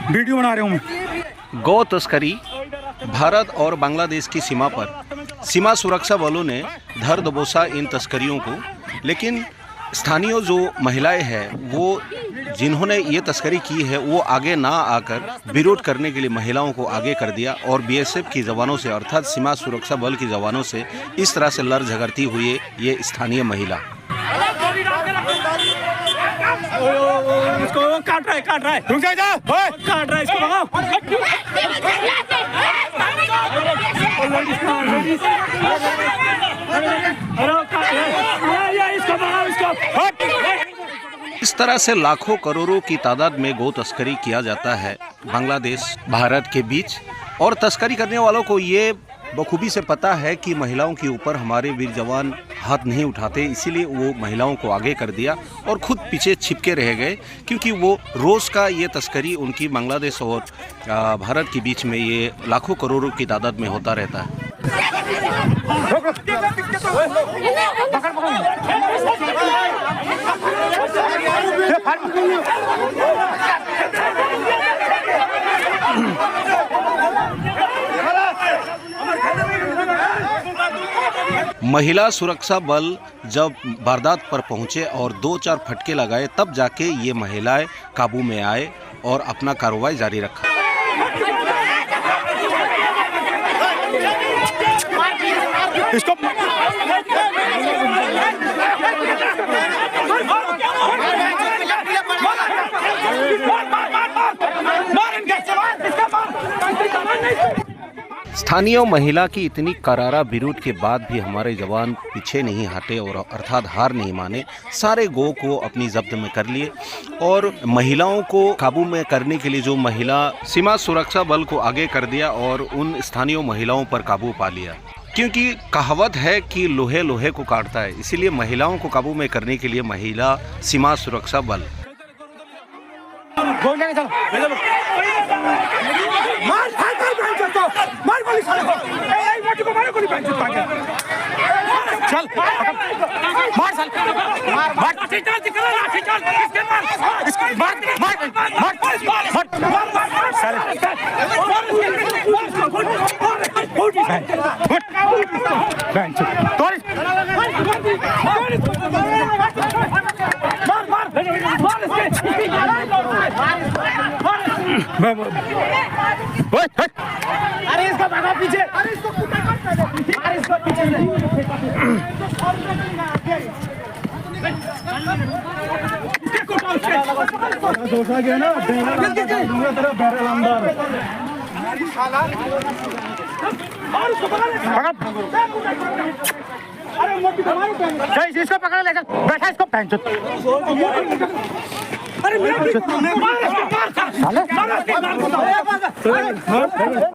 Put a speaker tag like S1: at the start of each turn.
S1: Video बना रहा हूँ मैं।
S2: गौ तस्करी भारत और बांग्लादेश की सीमा पर सीमा सुरक्षा बलों ने धर दबोचा इन तस्करियों को, लेकिन स्थानीय जो महिलाएं हैं वो जिन्होंने ये तस्करी की है वो आगे ना आकर विरोध करने के लिए महिलाओं को आगे कर दिया और बीएसएफ की जवानों से अर्थात सीमा सुरक्षा बल की जवानों से इस तरह से लड़ झगड़ती हुई ये स्थानीय महिला।
S1: इसको काट रहा है रुक जा काट रहा है इसको भगाओ।
S2: इस तरह से लाखों करोड़ों की तादाद में गौ तस्करी किया जाता है बांग्लादेश भारत के बीच, और तस्करी करने वालों को ये बखूबी से पता है कि महिलाओं के ऊपर हमारे वीर जवान हाथ नहीं उठाते, इसीलिए वो महिलाओं को आगे कर दिया और खुद पीछे छिपके रह गए, क्योंकि वो रोज़ का ये तस्करी उनकी बांग्लादेश और भारत के बीच में ये लाखों करोड़ों की तादाद में होता रहता है। महिला सुरक्षा बल जब वारदात पर पहुंचे और 2-4 फटके लगाए, तब जाके ये महिलाएं काबू में आए और अपना कार्रवाई जारी रखा।
S1: इसको
S2: स्थानीय महिला की इतनी करारा विरोध के बाद भी हमारे जवान पीछे नहीं हटे और अर्थात हार नहीं माने। सारे गौ को अपनी जब्त में कर लिए और महिलाओं को काबू में करने के लिए जो महिला सीमा सुरक्षा बल को आगे कर दिया और उन स्थानीय महिलाओं पर काबू पा लिया, क्योंकि कहावत है कि लोहे लोहे को काटता है, इसीलिए महिलाओं को काबू में करने के लिए महिला सीमा सुरक्षा बल।
S1: चल मार साल अरे इसको भागा पीछे, अरे इसको पीछे सोचा गया ना तेरा बैरल अंदर। अरे इसको पकड़ ले, बैठा इसको पहन। अरे